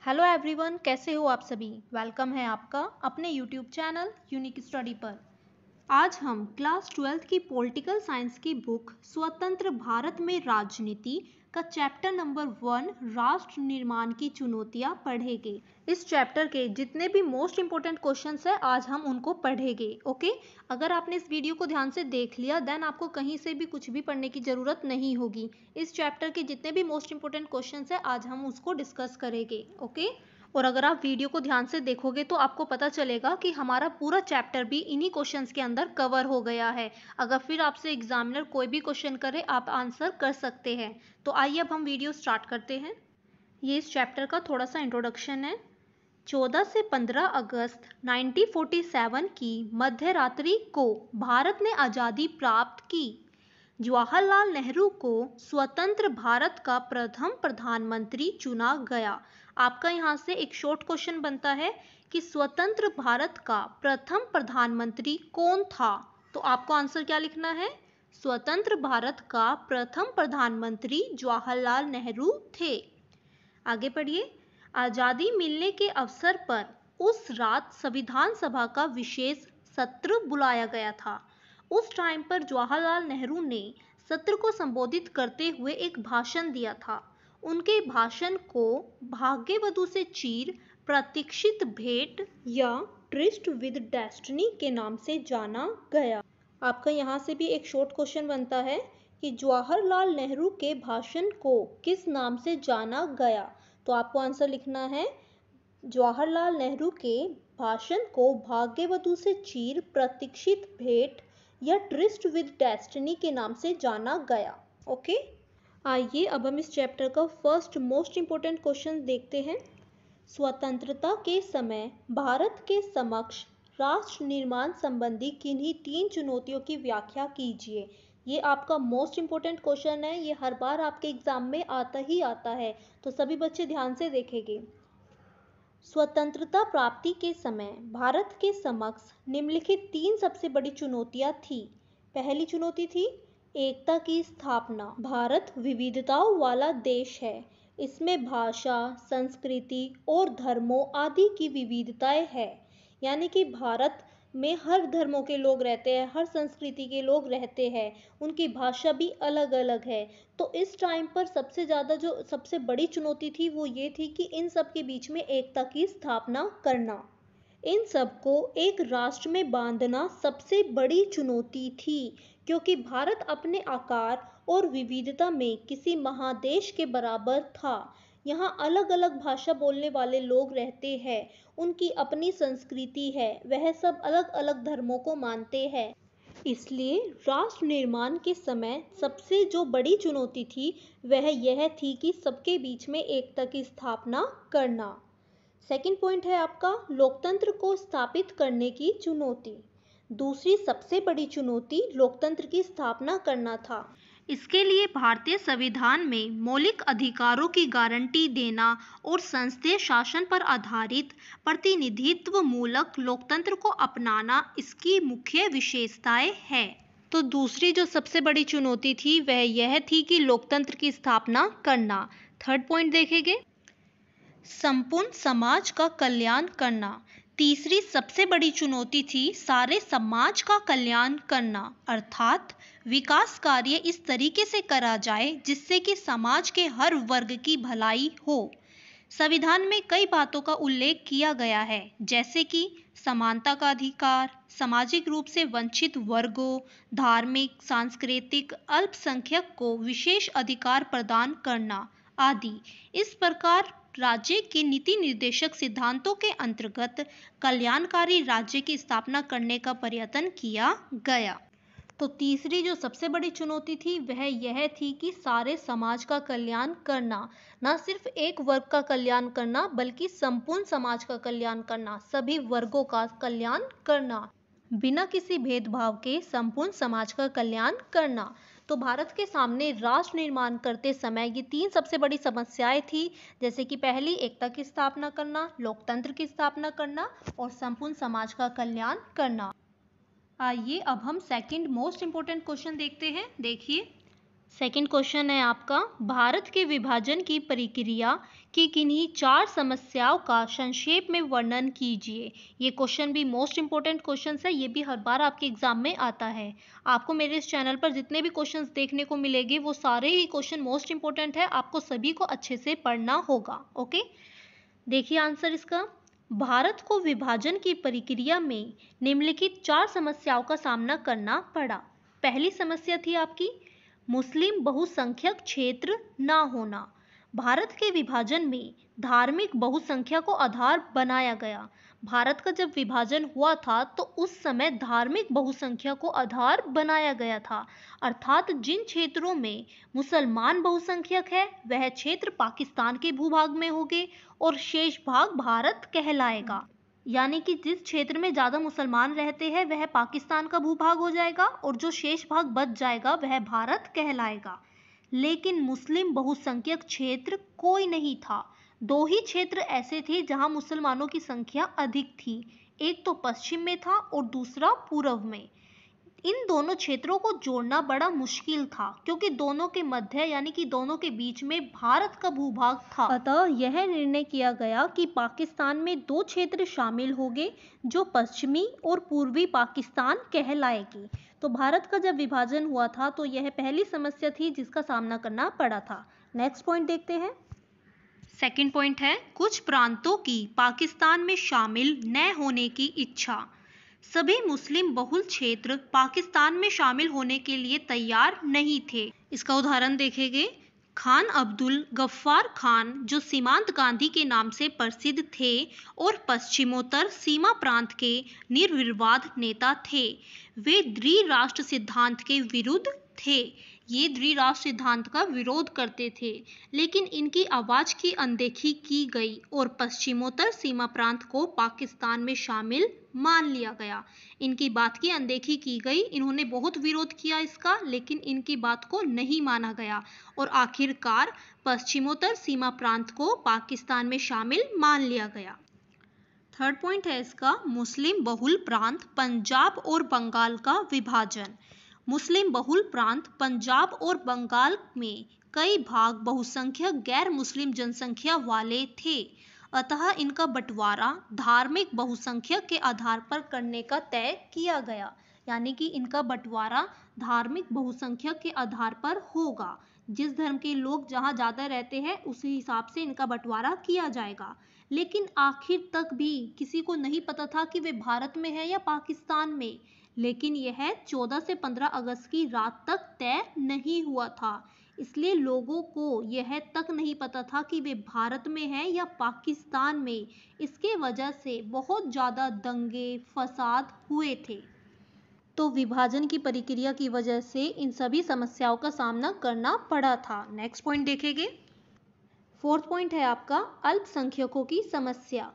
Hello everyone, कैसे हो आप सभी। वेलकम है आपका अपने यूट्यूब चैनल यूनिक स्टडी पर। आज हम क्लास 12th की पॉलिटिकल साइंस की बुक स्वतंत्र भारत में राजनीति का चैप्टर नंबर 1 राष्ट्र निर्माण की चुनौतियां पढ़ेंगे। इस चैप्टर के जितने भी मोस्ट इंपोर्टेंट क्वेश्चंस हैं आज हम उनको पढ़ेंगे। ओके, अगर आपने इस वीडियो को ध्यान से देख लिया देन आपको कहीं से भी कुछ भी पढ़ने की ज़रूरत नहीं होगी। इस चैप्टर के जितने भी मोस्ट इंपोर्टेंट क्वेश्चंस हैं आज हम उसको डिस्कस करेंगे। ओके, और अगर आप वीडियो को ध्यान से देखोगे तो आपको पता चलेगा कि हमारा पूरा चैप्टर भी इन्हीं क्वेश्चंस के अंदर कवर हो गया है। अगर फिर आपसे एग्जामिनर कोई भी क्वेश्चन करे आप आंसर कर सकते हैं। तो आइए अब हम वीडियो स्टार्ट करते हैं। ये इस चैप्टर का थोड़ा सा इंट्रोडक्शन है। 14 से 15 अगस्त 1947 की मध्य रात्रि को भारत ने आज़ादी प्राप्त की। जवाहरलाल नेहरू को स्वतंत्र भारत का प्रथम प्रधानमंत्री चुना गया। आपका यहाँ से एक शॉर्ट क्वेश्चन बनता है कि स्वतंत्र भारत का प्रथम प्रधानमंत्री कौन था। तो आपको आंसर क्या लिखना है, स्वतंत्र भारत का प्रथम प्रधानमंत्री जवाहरलाल नेहरू थे। आगे पढ़िए। आज़ादी मिलने के अवसर पर उस रात संविधान सभा का विशेष सत्र बुलाया गया था। उस टाइम पर जवाहरलाल नेहरू ने सत्र को संबोधित करते हुए एक भाषण दिया था। उनके भाषण को भाग्यवधू से चीर, प्रतीक्षित भेंट या ट्रिस्ट विद डेस्टिनी के नाम से जाना गया। आपका यहाँ से भी एक शॉर्ट क्वेश्चन बनता है कि जवाहरलाल नेहरू के भाषण को किस नाम से जाना गया। तो आपको आंसर लिखना है, जवाहरलाल नेहरू के भाषण को भाग्यवधू से चीर, प्रतीक्षित भेंट या ट्रिस्ट विद डेस्टिनी के नाम से जाना गया। ओके, आइए अब हम इस चैप्टर का फर्स्ट मोस्ट इंपोर्टेंट क्वेश्चन देखते हैं। स्वतंत्रता के समय भारत के समक्ष राष्ट्र निर्माण संबंधी किन्हीं 3 चुनौतियों की व्याख्या कीजिए। ये आपका मोस्ट इंपोर्टेंट क्वेश्चन है, ये हर बार आपके एग्जाम में आता ही आता है, तो सभी बच्चे ध्यान से देखेंगे। स्वतंत्रता प्राप्ति के समय भारत के समक्ष निम्नलिखित 3 सबसे बड़ी चुनौतियां थी। पहली चुनौती थी एकता की स्थापना। भारत विविधताओं वाला देश है। इसमें भाषा, संस्कृति और धर्मों आदि की विविधताएं है। यानी कि भारत में हर धर्मों के लोग रहते हैं, हर संस्कृति के लोग रहते हैं, उनकी भाषा भी अलग अलग है। तो इस टाइम पर सबसे बड़ी चुनौती थी वो ये थी कि इन सब के बीच में एकता की स्थापना करना, इन सबको एक राष्ट्र में बांधना सबसे बड़ी चुनौती थी। क्योंकि भारत अपने आकार और विविधता में किसी महादेश के बराबर था। यहाँ अलग अलग भाषा बोलने वाले लोग रहते हैं, उनकी अपनी संस्कृति है, वह सब अलग अलग धर्मों को मानते हैं। इसलिए राष्ट्र निर्माण के समय सबसे जो बड़ी चुनौती थी वह यह थी कि सबके बीच में एकता की स्थापना करना। सेकंड पॉइंट है आपका लोकतंत्र को स्थापित करने की चुनौती। दूसरी सबसे बड़ी चुनौती लोकतंत्र की स्थापना करना था। इसके लिए भारतीय संविधान में मौलिक अधिकारों की गारंटी देना और संसदीय शासन पर आधारित प्रतिनिधित्व मूलक लोकतंत्र को अपनाना इसकी मुख्य विशेषताएं हैं। तो दूसरी जो सबसे बड़ी चुनौती थी वह यह थी कि लोकतंत्र की स्थापना करना। थर्ड पॉइंट देखेंगे, संपूर्ण समाज का कल्याण करना। तीसरी सबसे बड़ी चुनौती थी सारे समाज का कल्याण करना, अर्थात विकास कार्य इस तरीके से करा जाए जिससे कि समाज के हर वर्ग की भलाई हो। संविधान में कई बातों का उल्लेख किया गया है, जैसे कि समानता का अधिकार, सामाजिक रूप से वंचित वर्गों, धार्मिक सांस्कृतिक अल्पसंख्यक को विशेष अधिकार प्रदान करना आदि। इस प्रकार राज्य के नीति निर्देशक सिद्धांतों के अंतर्गत कल्याणकारी राज्य की स्थापना करने का प्रयत्न किया गया। तो तीसरी जो सबसे बड़ी चुनौती थी वह यह थी कि सारे समाज का कल्याण करना, न सिर्फ एक वर्ग का कल्याण करना बल्कि संपूर्ण समाज का कल्याण करना, सभी वर्गों का कल्याण करना, बिना किसी भेदभाव के संपूर्ण समाज का कल्याण करना। तो भारत के सामने राष्ट्र निर्माण करते समय ये 3 सबसे बड़ी समस्याएं थी, जैसे कि पहली एकता की स्थापना करना, लोकतंत्र की स्थापना करना और संपूर्ण समाज का कल्याण करना। आइए अब हम सेकंड मोस्ट इंपोर्टेंट क्वेश्चन देखते हैं। देखिए, सेकंड क्वेश्चन है आपका, भारत के विभाजन की प्रक्रिया की किन्हीं 4 समस्याओं का संक्षेप में वर्णन कीजिए। ये क्वेश्चन भी मोस्ट इंपॉर्टेंट क्वेश्चन है, ये भी हर बार आपके एग्जाम में आता है। आपको मेरे इस चैनल पर जितने भी क्वेश्चंस देखने को मिलेंगे वो सारे ही क्वेश्चन मोस्ट इंपॉर्टेंट है, आपको सभी को अच्छे से पढ़ना होगा। ओके, देखिए आंसर इसका, भारत को विभाजन की प्रक्रिया में निम्नलिखित 4 समस्याओं का सामना करना पड़ा। पहली समस्या थी आपकी मुस्लिम बहुसंख्यक क्षेत्र न होना। भारत के विभाजन में धार्मिक बहुसंख्या को आधार बनाया गया। भारत का जब विभाजन हुआ था तो उस समय धार्मिक बहुसंख्या को आधार बनाया गया था, अर्थात जिन क्षेत्रों में मुसलमान बहुसंख्यक है वह क्षेत्र पाकिस्तान के भूभाग में होंगे और शेष भाग भारत कहलाएगा। यानी कि जिस क्षेत्र में ज़्यादा मुसलमान रहते हैं वह पाकिस्तान का भूभाग हो जाएगा और जो शेष भाग बच जाएगा वह भारत कहलाएगा। लेकिन मुस्लिम बहुसंख्यक क्षेत्र कोई नहीं था। 2 ही क्षेत्र ऐसे थे जहां मुसलमानों की संख्या अधिक थी, एक तो पश्चिम में था और दूसरा पूर्व में। इन दोनों क्षेत्रों को जोड़ना बड़ा मुश्किल था क्योंकि दोनों के मध्य यानी कि दोनों के बीच में भारत का भूभाग था। अतः यह निर्णय किया गया कि पाकिस्तान में 2 क्षेत्र शामिल होंगे जो पश्चिमी और पूर्वी पाकिस्तान कहलाएगी। तो भारत का जब विभाजन हुआ था तो यह पहली समस्या थी जिसका सामना करना पड़ा था। नेक्स्ट पॉइंट देखते हैं। सेकंड पॉइंट है कुछ प्रांतों की पाकिस्तान में शामिल न होने की इच्छा। सभी मुस्लिम बहुल क्षेत्र पाकिस्तान में शामिल होने के लिए तैयार नहीं थे। इसका उदाहरण देखेंगे, खान अब्दुल गफ्फार खान जो सीमांत गांधी के नाम से प्रसिद्ध थे और पश्चिमोत्तर सीमा प्रांत के निर्विवाद नेता थे। वे द्विराष्ट्र सिद्धांत के विरुद्ध थे। ये द्विराष्ट्र सिद्धांत का विरोध करते थे, लेकिन इनकी आवाज की अनदेखी की गई और पश्चिमोत्तर सीमा प्रांत को पाकिस्तान में शामिल मान लिया गया। इनकी बात की अनदेखी की गई, इन्होंने बहुत विरोध किया इसका, लेकिन इनकी बात को नहीं माना गया और आखिरकार पश्चिमोत्तर सीमा प्रांत को पाकिस्तान में शामिल मान लिया गया। थर्ड पॉइंट है इसका मुस्लिम बहुल प्रांत पंजाब और बंगाल का विभाजन। मुस्लिम बहुल प्रांत पंजाब और बंगाल में कई भाग बहुसंख्यक गैर मुस्लिम जनसंख्या वाले थे, अतः इनका बंटवारा धार्मिक बहुसंख्यक के आधार पर करने का तय किया गया। यानी कि इनका बंटवारा धार्मिक बहुसंख्यक के आधार पर होगा, जिस धर्म के लोग जहाँ ज़्यादा रहते हैं उसी हिसाब से इनका बंटवारा किया जाएगा। लेकिन आखिर तक भी किसी को नहीं पता था कि वे भारत में है या पाकिस्तान में, लेकिन यह 14 से 15 अगस्त की रात तक तय नहीं हुआ था। इसलिए लोगों को यह तक नहीं पता था कि वे भारत में हैं या पाकिस्तान में। इसके वजह से बहुत ज़्यादा दंगे फसाद हुए थे। तो विभाजन की प्रक्रिया की वजह से इन सभी समस्याओं का सामना करना पड़ा था। नेक्स्ट पॉइंट देखेंगे। फोर्थ पॉइंट है आपका अल्पसंख्यकों की समस्या।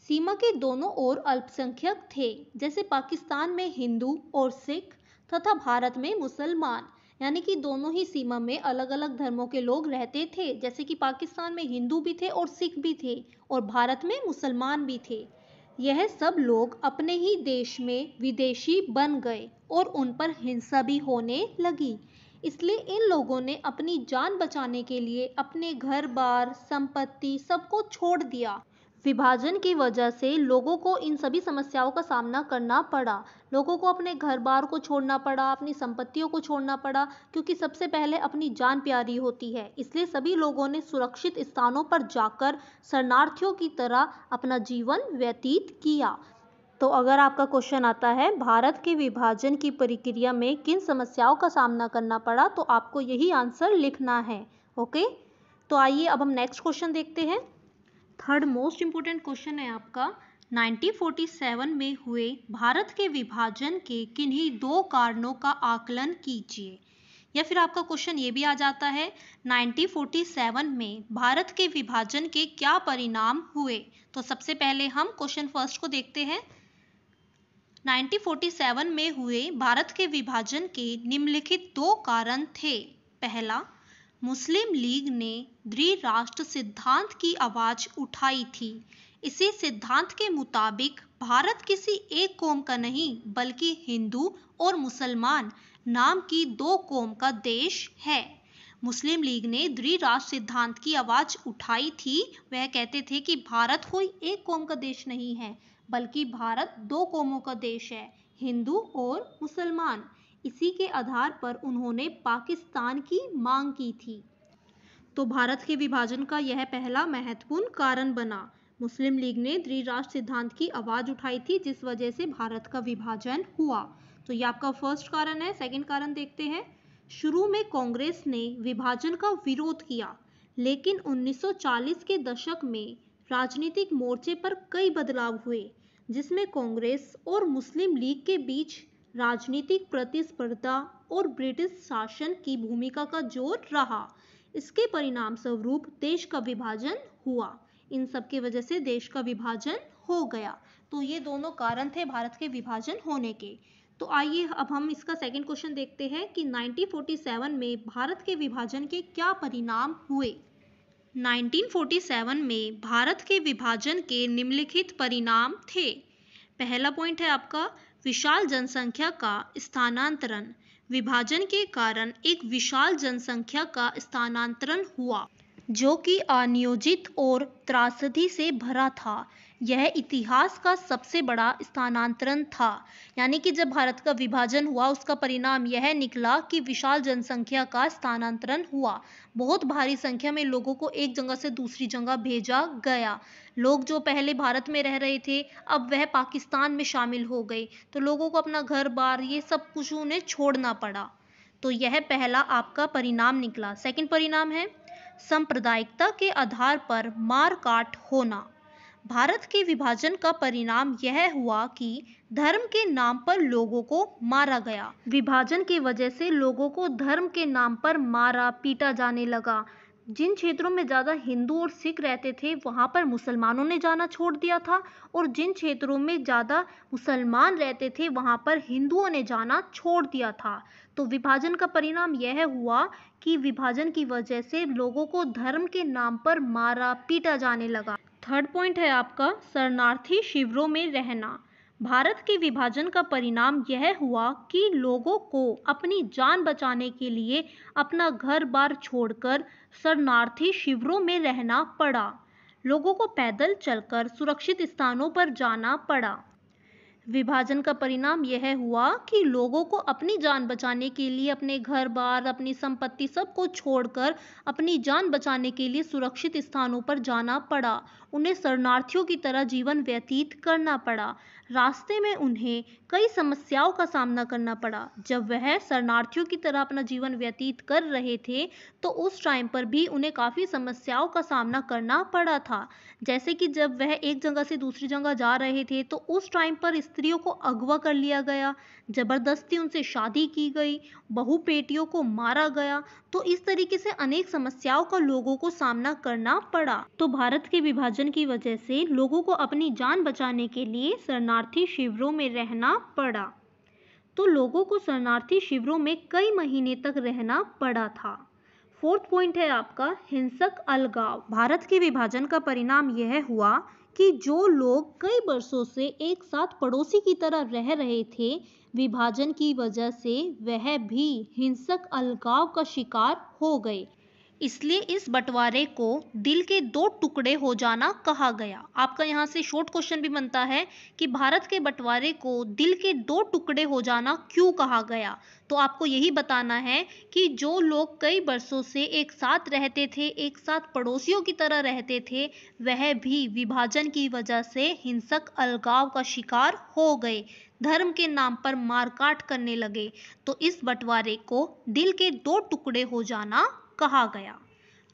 सीमा के दोनों ओर अल्पसंख्यक थे, जैसे पाकिस्तान में हिंदू और सिख तथा भारत में मुसलमान। यानी कि दोनों ही सीमा में अलग अलग धर्मों के लोग रहते थे, जैसे कि पाकिस्तान में हिंदू भी थे और सिख भी थे और भारत में मुसलमान भी थे। यह सब लोग अपने ही देश में विदेशी बन गए और उन पर हिंसा भी होने लगी। इसलिए इन लोगों ने अपनी जान बचाने के लिए अपने घर बार संपत्ति सबको छोड़ दिया। विभाजन की वजह से लोगों को इन सभी समस्याओं का सामना करना पड़ा। लोगों को अपने घर बार को छोड़ना पड़ा, अपनी संपत्तियों को छोड़ना पड़ा, क्योंकि सबसे पहले अपनी जान प्यारी होती है। इसलिए सभी लोगों ने सुरक्षित स्थानों पर जाकर शरणार्थियों की तरह अपना जीवन व्यतीत किया। तो अगर आपका क्वेश्चन आता है भारत के विभाजन की प्रक्रिया में किन समस्याओं का सामना करना पड़ा, तो आपको यही आंसर लिखना है। ओके, तो आइए अब हम नेक्स्ट क्वेश्चन देखते हैं। थर्ड मोस्ट इंपोर्टेंट क्वेश्चन है आपका 1947 में हुए भारत के विभाजन के किन्हीं 2 कारणों का आकलन कीजिए। या फिर आपका क्वेश्चन ये भी आ जाता है 1947 में भारत के विभाजन के क्या परिणाम हुए। तो सबसे पहले हम क्वेश्चन फर्स्ट को देखते हैं। 1947 में हुए भारत के विभाजन के निम्नलिखित 2 कारण थे। पहला, मुस्लिम लीग ने द्विराष्ट्र सिद्धांत की आवाज उठाई थी। इसी सिद्धांत के मुताबिक भारत किसी एक कौम का नहीं बल्कि हिंदू और मुसलमान नाम की 2 कौम का देश है। मुस्लिम लीग ने द्विराष्ट्र सिद्धांत की आवाज उठाई थी। वह कहते थे कि भारत कोई एक कौम का देश नहीं है, बल्कि भारत दो कौमों का देश है, हिंदू और मुसलमान। इसी के आधार पर उन्होंने पाकिस्तान की मांग की थी। तो भारत के विभाजन का यह पहला महत्वपूर्ण कारण बना। मुस्लिम लीग ने द्विराष्ट्र सिद्धांत की आवाज उठाई थी, जिस वजह से भारत का विभाजन हुआ। तो ये आपका फर्स्ट कारण है। सेकंड कारण देखते हैं। शुरू में कांग्रेस ने विभाजन का विरोध किया, लेकिन 1940 के दशक में राजनीतिक मोर्चे पर कई बदलाव हुए, जिसमें कांग्रेस और मुस्लिम लीग के बीच राजनीतिक प्रतिस्पर्धा और ब्रिटिश शासन की भूमिका का जोर रहा। इसके परिणाम स्वरूप देश का विभाजन हुआ। इन सब की वजह से देश का विभाजन हो गया। तो ये दोनों कारण थे भारत के विभाजन होने के। तो आइए अब हम इसका सेकंड क्वेश्चन देखते हैं कि 1947 में भारत के विभाजन के क्या परिणाम हुए। 1947 में भारत के विभाजन के निम्नलिखित परिणाम थे। पहला पॉइंट है आपका विशाल जनसंख्या का स्थानांतरण। विभाजन के कारण एक विशाल जनसंख्या का स्थानांतरण हुआ, जो कि अनियोजित और त्रासदी से भरा था। यह इतिहास का सबसे बड़ा स्थानांतरण था। यानी कि जब भारत का विभाजन हुआ, उसका परिणाम यह निकला कि विशाल जनसंख्या का स्थानांतरण हुआ। बहुत भारी संख्या में लोगों को एक जगह से दूसरी जगह भेजा गया। लोग जो पहले भारत में रह रहे थे, अब वह पाकिस्तान में शामिल हो गए। तो लोगों को अपना घर बार ये सब कुछ उन्हें छोड़ना पड़ा। तो यह पहला आपका परिणाम निकला। सेकंड परिणाम है सांप्रदायिकता के आधार पर मार काट होना। भारत के विभाजन का परिणाम यह हुआ कि धर्म के नाम पर लोगों को मारा गया। विभाजन की वजह से लोगों को धर्म के नाम पर मारा पीटा जाने लगा। जिन क्षेत्रों में ज़्यादा हिंदू और सिख रहते थे, वहाँ पर मुसलमानों ने जाना छोड़ दिया था, और जिन क्षेत्रों में ज़्यादा मुसलमान रहते थे, वहाँ पर हिंदुओं ने जाना छोड़ दिया था। तो विभाजन का परिणाम यह हुआ कि विभाजन की वजह से लोगों को धर्म के नाम पर मारा पीटा जाने लगा। थर्ड पॉइंट है आपका शरणार्थी शिविरों में रहना। भारत के विभाजन का परिणाम यह हुआ कि लोगों को अपनी जान बचाने के लिए अपना घर बार छोड़कर शरणार्थी शिविरों में रहना पड़ा। लोगों को पैदल चलकर सुरक्षित स्थानों पर जाना पड़ा। विभाजन का परिणाम यह हुआ कि लोगों को अपनी जान बचाने के लिए अपने घर बार, अपनी संपत्ति सबको छोड़कर अपनी जान बचाने के लिए सुरक्षित स्थानों पर जाना पड़ा। उन्हें शरणार्थियों की तरह जीवन व्यतीत करना पड़ा। रास्ते में उन्हें कई समस्याओं का सामना करना पड़ा। जब वह शरणार्थियों की तरह अपना जीवन व्यतीत कर रहे थे, तो उस टाइम पर भी उन्हें काफ़ी समस्याओं का सामना करना पड़ा था। जैसे कि जब वह एक जगह से दूसरी जगह जा रहे थे, तो उस टाइम पर स्त्रियों को अगवा कर लिया गया, जबरदस्ती उनसे शादी की गई, बहु बेटियों को मारा गया। तो इस तरीके से अनेक समस्याओं का लोगों को सामना करना पड़ा। तो भारत के विभाजन की वजह से लोगों को अपनी जान बचाने के लिए शरणार्थी शिविरों में रहना पड़ा। तो लोगों को शरणार्थी शिविरों में कई महीने तक रहना पड़ा था। फोर्थ पॉइंट है आपका हिंसक अलगाव। भारत के विभाजन का परिणाम यह हुआ कि जो लोग कई वर्षों से एक साथ पड़ोसी की तरह रह रहे थे, विभाजन की वजह से वह भी हिंसक अलगाव का शिकार हो गए। इसलिए इस बंटवारे को दिल के दो टुकड़े हो जाना कहा गया। आपका यहाँ से शॉर्ट क्वेश्चन भी बनता है कि भारत के बंटवारे को दिल के दो टुकड़े हो जाना क्यों कहा गया। तो आपको यही बताना है कि जो लोग कई वर्षों से एक साथ रहते थे, एक साथ पड़ोसियों की तरह रहते थे, वह भी विभाजन की वजह से हिंसक अलगाव का शिकार हो गए, धर्म के नाम पर मारकाट करने लगे। तो इस बंटवारे को दिल के दो टुकड़े हो जाना कहा गया।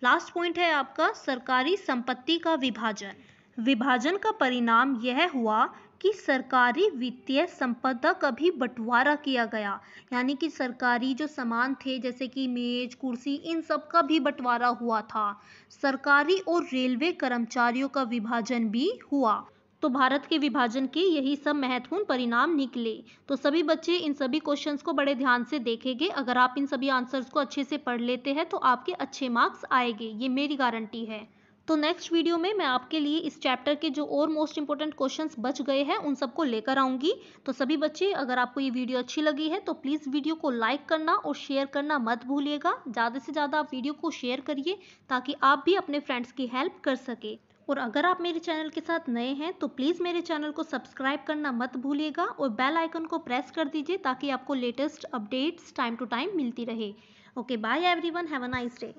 लास्ट पॉइंट है आपका सरकारी संपत्ति का विभाजन। विभाजन का परिणाम यह हुआ कि सरकारी वित्तीय संपदा का भी बंटवारा किया गया। यानी कि सरकारी जो सामान थे, जैसे कि मेज, कुर्सी, इन सब का भी बंटवारा हुआ था। सरकारी और रेलवे कर्मचारियों का विभाजन भी हुआ। तो भारत के विभाजन के यही सब महत्वपूर्ण परिणाम निकले। तो सभी बच्चे इन सभी क्वेश्चंस को बड़े ध्यान से देखेंगे। अगर आप इन सभी आंसर्स को अच्छे से पढ़ लेते हैं, तो आपके अच्छे मार्क्स आएंगे, ये मेरी गारंटी है। तो नेक्स्ट वीडियो में मैं आपके लिए इस चैप्टर के जो और मोस्ट इंपॉर्टेंट क्वेश्चंस बच गए हैं उन सबको लेकर आऊँगी। तो सभी बच्चे, अगर आपको ये वीडियो अच्छी लगी है तो प्लीज़ वीडियो को लाइक करना और शेयर करना मत भूलिएगा। ज़्यादा से ज़्यादा आप वीडियो को शेयर करिए ताकि आप भी अपने फ्रेंड्स की हेल्प कर सके। और अगर आप मेरे चैनल के साथ नए हैं तो प्लीज़ मेरे चैनल को सब्सक्राइब करना मत भूलिएगा और बेल आइकन को प्रेस कर दीजिए ताकि आपको latest updates time to time मिलती रहे। Okay, bye everyone, have a nice day.